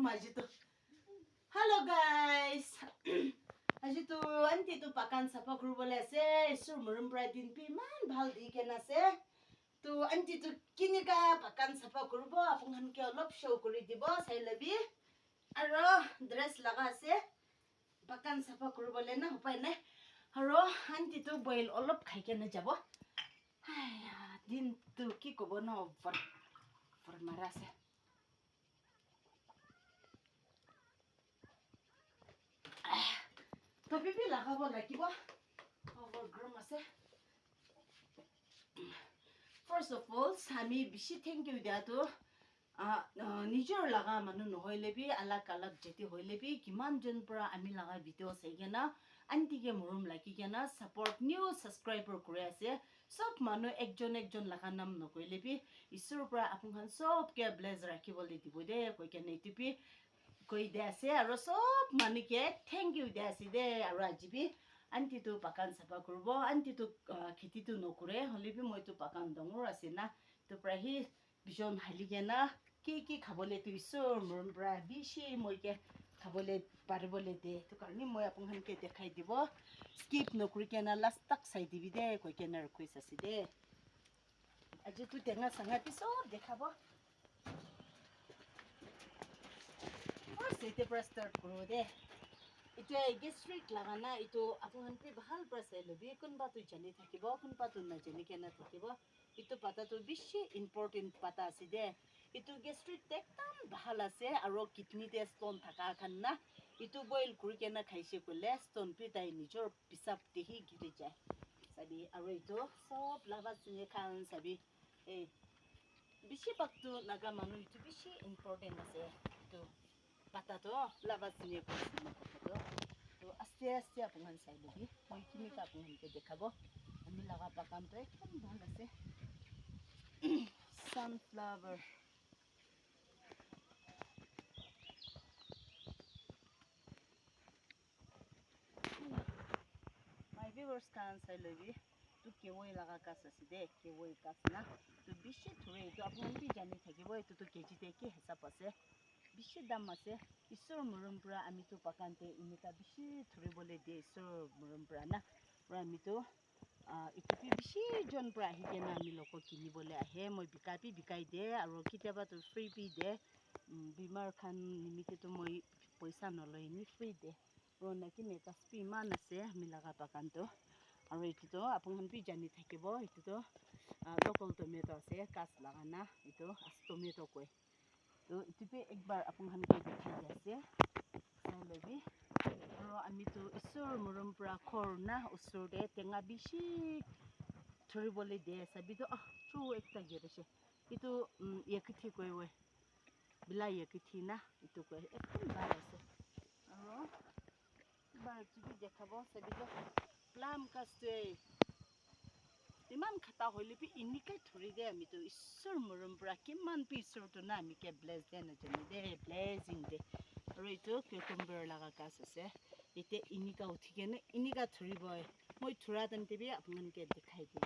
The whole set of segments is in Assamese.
আজি তো hello guys আজি তো আন্টি তো পাকান সাফা করবলে আছে ইসুর মরম প্রায় দিন পি মান ভাল দি কেন আছে তো আন্টি তো কিনিকা পাকান সাফা করব আপনানকে অলপ শো করে দিব চাই লবি আর ড্রেস লাগা আছে পাকান সাফা করবলে না উপায় নাই আর আন্টি তো বইল অলপ খাই কেনে যাব দিন তো কি কব না ওভার মারা আছে তো পিপি লাগাব লাগিব ওভার গরম আছে First of all, আমি বেশি thank you দিয়া তো নিজৰ লাগা মানুহ নহলে বি আলাক আলাক যেতি হইলে বি কিমান জন পৰা আমি লাগা ভিডিও চাই কেনা আন্টিকে মৰম লাগি কেনা সাপোৰ্ট নিউ সাবস্ক্ৰাইবাৰ কৰে আছে সব মানুহ একজন লাগা নাম নকইলে বি ঈশ্বৰ পৰা আপোনান সবকে ব্লেস ৰাখিবলৈ দিব দে কৈ কেনে টিপি কৈ দে আছে আৰু সব মানুহকে thank you দে আছে দে আৰু আজিবি আন্টি তো পাকান সাফা করব আন্টি তো খেতি তো নকরে হলে বি মই তো পাকান ডঙর আছে না তো প্রাহি বিজন হালিকে না কি খাবলে তো ঈশ্বর মরম প্রা বেশি মইকে খাবলে পারবলে দে তো কারণে মই আপোনানকে দেখাই দিব স্কিপ নকরি কেনা লাস্ট তাক চাই দিবি দে কই কেনা রিকুয়েস্ট আছে দে আজি তো টেঙা সাঙা পিছত দেখাব ফার্স্ট এতে পৰা স্টাৰ্ট কৰব দে এটা গেস্ট্ৰিক লাগা না এটো আপোনানকে ভাল পৰা চাই লবি কোনবা তো জানি থাকিব কোনবা তো নাজানি কেনা থাকিব এটো পাতা তো বেশি ইম্পর্টেন্ট পাতা আছে দে এটো গেস্ট্রিক একদম ভাল আছে আৰু কিডনিতে স্টোন থাকা খান না এটো বইল কৰি কেনা খাইছে কলে স্টোন পি তাই নিজৰ পিসাব দেহি গিৰি যায় সাবি আৰু এটো সব লাভা চিনে খান সাবি এই বেশি পাকটো নাগা মানুহ এটো বেশি ইম্পর্টেন্ট আছে তো পাতা তো লাভা চিনে তো তো আস্তে আস্তে আপনার চাই লবি মই কিনিকা আপনাকে দেখাব আমি লাগা পাকানটো একদম ভাল আছে সানফ্লাওয়ার মাই ভিউয়ার্স কান চাই লবি তো কেওই লাগা কাজ আছে দে কেওই কাজ না তো বেশি থরে তো আপনার কি জানি থাকিব এটো তো কেজিতে কি হিসাব আছে বেশি দাম আছে ঈশ্বর মরম পৰা আমি তো পাকানতে ইনিকা বেশি ধৰিবলে দিয়ে ঈশ্বৰ মৰম পৰা না পৰা আমি তো ইটুপি বেশি জন পৰা আহি কেনা আমি লোক কিনিবলে আহে মই বিকাই দে আৰু কিতাবা তো ফ্রি পি দে বিমার খান নিমিতে তো মই পয়সা নলয় নি ফ্রি দে নাকি মেকাপ ইমান আছে আমি লাগা পাকানটো আৰু এইটো তো আপোনান পি জানি থাকিব এইটো তো লোকাল টমেটো আছে কাজ লাগা না এইটো টমেটো কয় তো ইটুপি একবার আপোনানকে দেখাই আছে চাই লবি আৰু আমি তো ঈশ্বৰ মৰম পৰা খৰ না ওচৰতে টেঙা বেশি ধৰিবলৈ দে চাবি তো চৌ একটা গেৰেছে এইটো ইয়াকিঠি কয় ৱে বিলা ইয়াকিঠি না এইটো কয় একদম ভাল আছে আৰু এবাৰ যদি দেখাব চাবি তো প্লাম কাষ্টে ইমান খাটা হইলে পি ইনিকাই ধৰি দে আমি তো ঈশ্বৰ মৰম পৰা কিমান পি ঈশ্বৰটো না আমি কে ব্লেছ দে নাজানি দে ব্লেছিং দে আৰু এইটো কিউকাম্বাৰ লাগা কাজ আছে এতিয়া ইনিকা উঠি কেনে ইনিকা ধৰিব মই ধৰা তেন্তে বি আপোনালোকে দেখাই দিব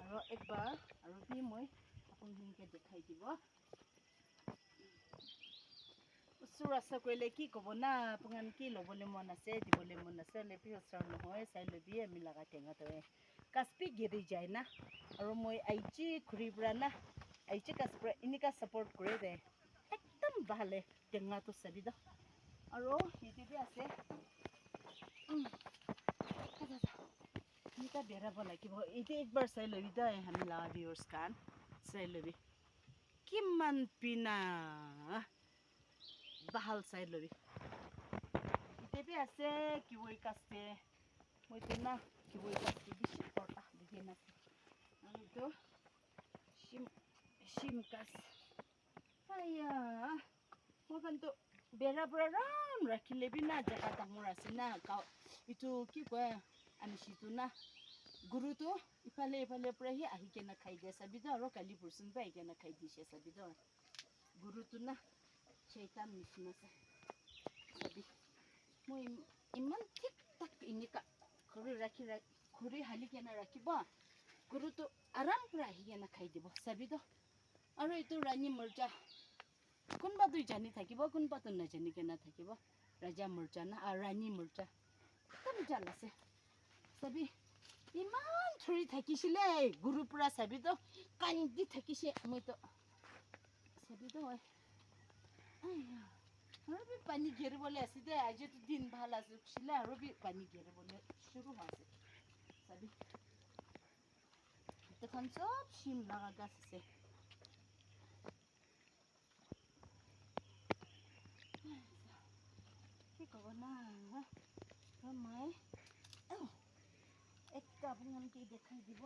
আৰু একবাৰ আৰু বি মই আপোনালোকে দেখাই দিব ওচৰ আছে কৰিলে কি ক'ব না আপোনান কি ল'বলৈ মন আছে দিবলৈ মন আছে লেপি ওচৰ নহয় চাই ল'বি আমি লাগা টেঙাটোৱে কাচপি গেৰি যায় না আৰু মই আইজি ঘূৰি পৰা না আইজি কাচ পৰা ইনিকা ছাপোৰ্ট কৰে দে একদম ভালে টেঙাটো চাবি দ আৰু সেইটোৱে আছে ইনিকা বেৰাব লাগিব এইটো একবাৰ চাই ল'বি দে আমি লাগা ভিউৱাৰ্ছ খান চাই ল'বি কিমান পিনা বাহাল চাই ল'বি ইটেপি আছে কিৱই কাষ্টে মই তো না কিৱই কাষ্টে বেশি পৰটা দেখি না আৰু তো শিম কাছ আয়া মই কিন্তু বেৰা পৰা ৰাম ৰাখিলে বি না জেগা ডাঙৰ আছে না এইটো কি কয় আমি সিটো না গুৰুটো ইফালে পৰা আহি কেনে খাই দিয়ে চাবি তো আৰু কালি পৰচোন আহি কেনে খাই দিছে চাবি তো গুৰুটো না Shaitan নিচিনা চাবি মই ইমান ঠিক তাক ইনিকা ঘূৰি হালি কেনে ৰাখিব গৰুটো আৰাম কৰি আহি কেনে খাই দিব চাবি তো আৰু এইটো ৰাণী মৰ্জা কোনবা দুই জানি থাকিব কোনবা তো নাজানি কেনা থাকিব ৰাজা মৰ্জা না ৰাণী মৰ্জা একদম জাল আছে চাবি ইমান ধৰি থাকিছিলে গুৰুৰ পৰা চাবিতো কান্দি থাকিছে মইতো চাবিতো হয় আৰু পানী ঘেৰিবলৈ আছে দে আজিতো দিন ভাল আছিলে আৰু পানী ঘেৰিবলৈ শুৰু হৈছে চাবি এখন চব শিম লগা গাছ আছে কি ক'ব না মই একটা আপোনালোকে দেখাই দিব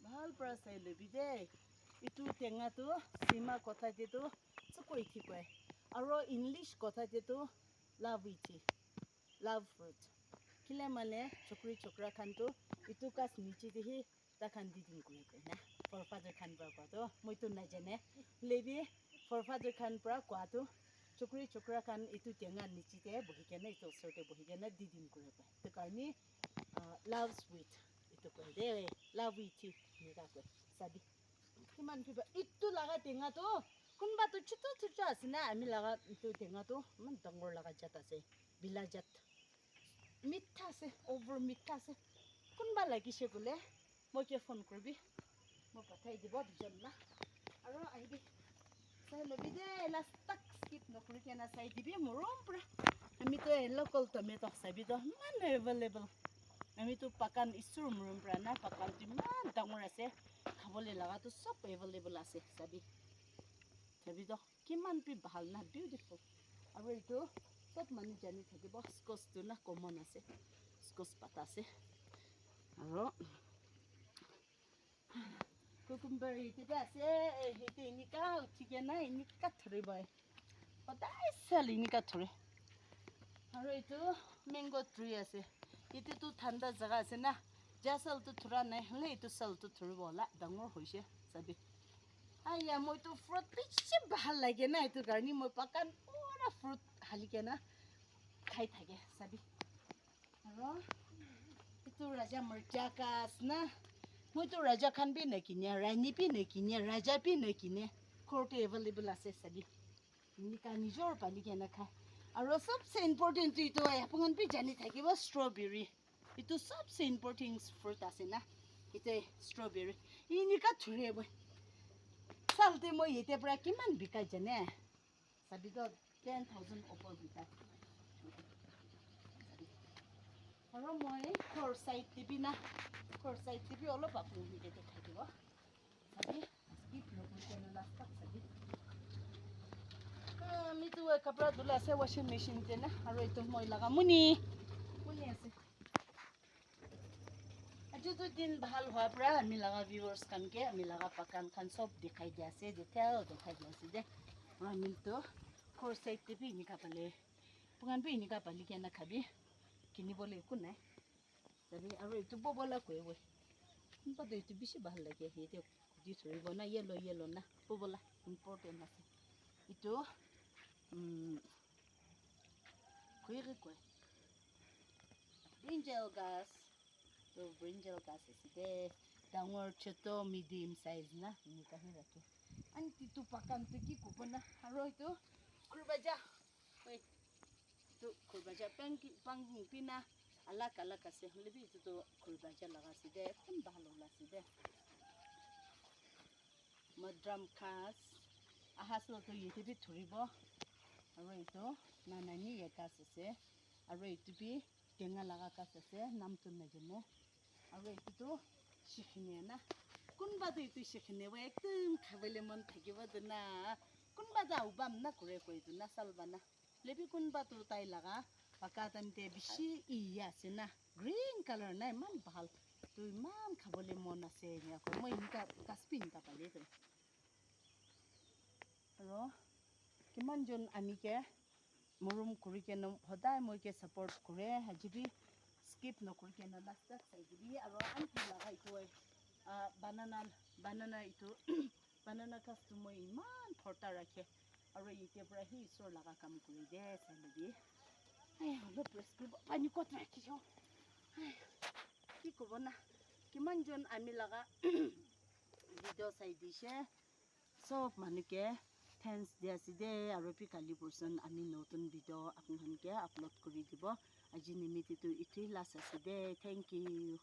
ভাল পৰা চাই ল'বি দেই ইটো টেঙাটো সীমা কথাটো চকৈ ঠিকয় আৰু ইংলিছ কথাটো লাভ ইটি লাভ ফ্ৰুট কিলে মানে চকৰি চকৰা খানটো ইটো কাজ নিচি দিহি তাখান দি দিম কৰি কয় না ফৰফাদাৰ খান পৰা কোৱাটো মইতো নাজানে লেবি ফৰফাদাৰ খান পৰা কোৱাটো চকৰি চকৰা খান ইটো টেঙা নিচিতে বহি কেনে ইটো ওচৰতে বহি কেনে দি দিম কৰি কয় সেইটো কাৰণে লাভ sweet itu kau deh, labu itu, ni dah kau, sabi. Kiman tu, itu laga tengah tu, kun batu cutu asina, ami laga itu tengah tu, man dangor laga jat ase, bila jat, mitha ase, over mitha ase, kun ba lagi se gule, mau ke phone korbi, mau pakai di bawah jam lah, aro aidi, saya lebih deh, last tak skip nak kuri kena saya di biar murom pura, ami tu local tomato sabi tu, mana available. আমি তো পাকান ইছুৰ মুৰম পৰা না পাকান ইমান ডাঙৰ আছে খাবলৈ লগাটো চব এভেইলেবল আছে চাবি চাবি তো কিমান বি ভাল না বিউটিফুল আৰু এইটো চব মানুহ জানি থাকিব স্কচটো না কমন আছে স্কচ পাতা আছে আৰু কুকুম্বাৰ এইটো আছে সেইটো এনেকা উঠিকে না এনেকা ধৰিব সদায় চাল এনেকা ধৰে আৰু এইটো মেংগ' ট্ৰী আছে itu ঠাণ্ডা জাগা আছে না যা চালটো থৰা নাই হলে এইটো চালটো থৰিব হলা ডাঙৰ হৈছে চাবি আয়া মইতো ফ্ৰুট বেছি ভাল লাগে না এইটো কাৰণে মই পাকান পুৰা ফ্ৰুট হালিকে না খাই থাকে চাবি আৰু এইটো ৰাজা মৰ্জা কাছ না মইতো ৰাজা খান বি নেকিনে ৰাণী বি নেকিনে ৰাজা বি নেকিনে ঘৰতে এভেইলেবল আছে চাবি নিকা নিজৰ পালিকে নাখায় আৰু সবচে ইম্পৰ্টেণ্ট এইটো আপোনালোকে বি জানি থাকিব ষ্ট্ৰবেৰী এইটো সবচে ইম্পৰ্টেণ্ট ফ্ৰুট আছে না এইটো ষ্ট্ৰবেৰী এনেকা ধৰে মই চালতে মই এতিয়া পৰা কিমান বিকাই জানে চাবিতো 10,000 ওপৰ বিকাই আৰু মই ঘৰ চাইড দিবি না ঘৰ চাইড দিবি অলপ আপোনালোকে দেখাই দিব চাবি স্কিপ নকৰি কেনে লাষ্টত চাবি আমিতো কাপোৰ ধুলে আছে ৱাশ্বিং মেচিনতে না আৰু এইটো মই লগা মুনি আছে আজিতো দিন ভাল হোৱাৰ পৰা আমি লগা ভিউৱাৰ্ছ খানকে আমি লগা পাকান খান চব দেখাই দিয়া আছে দেখাই দিয়া আছে যে আমিতো ঘৰ চাইড দিবি এনেকা পালে পুগান বি এনেকা পালি কেনে খাবি কিনিবলৈ একো নাই যাবি আৰু এইটো ববলা কৈ কোনোবাটো এইটো বেছি ভাল লাগে সেইটো দি ধৰিব না য়েলো না ববলা ইম্পৰ্টেণ্ট আছে এইটো কয় ব্ৰিঞ্জেল গাছ তো ব্ৰিঞ্জেল গাছ আছে দে ডাঙৰ ছোট মিডিয়াম সাইজ না এনেকাহে ৰাখে আনটিটো পাকানটো কি ক'ব না আৰু এইটো খুৰবাজা এইটো খুৰবাজা পাংকি পিনা আলাক আছে হ'লে বি এইটোতো খুৰবাজা লগাইছে দে একদম ভাল ওলাইছে দে মদ্ৰাম খাজ আহাচলতো এইটো বি ধৰিব আৰু এইটো নানানি গাছ আছে আৰু এইটো বি টেঙা লগা গাছ আছে নামটো নাজানো আৰু এইটোতো শিখিনিয়া না কোনোবাটো এইটো শিখিনিয়া একদম খাবলৈ মন থাকিব না কোনোবা যাওবাম না ঘূৰে কৈতো না চালবা না লেবি কোনোবাটো তাই লগা পাকা টাইমতে বেছি আছে না গ্ৰীণ কালাৰ না ইমান ভাল তো ইমান খাবলৈ মন আছে এনেকৈ মই এনেকা কাচপি এনেকা পালে তই আৰু কিমানজন আমিকে মৰম কৰি কেনে সদায় মইকে ছাপৰ্ট কৰে আজিবি স্কিপ নকৰি কেনে লাষ্টত চাই দিবি আৰু আনকি লগা এইটো বানানা এইটো বানানা গাছটো মই ইমান ফৰ্তা ৰাখে আৰু এতিয়াৰ পৰা সি ঈশ্বৰ লগা কাম কৰি দে চাই ল'বি অলপ প্ৰেছ কৰিব পানী ক'ত ৰাখিছ কি ক'ব না কিমানজন আমি লগা video sai dishe sob manuke thanks dia side aro pi kali person ami notun video apun ke upload kuri dibo aji nimiti tu itui la saside thank you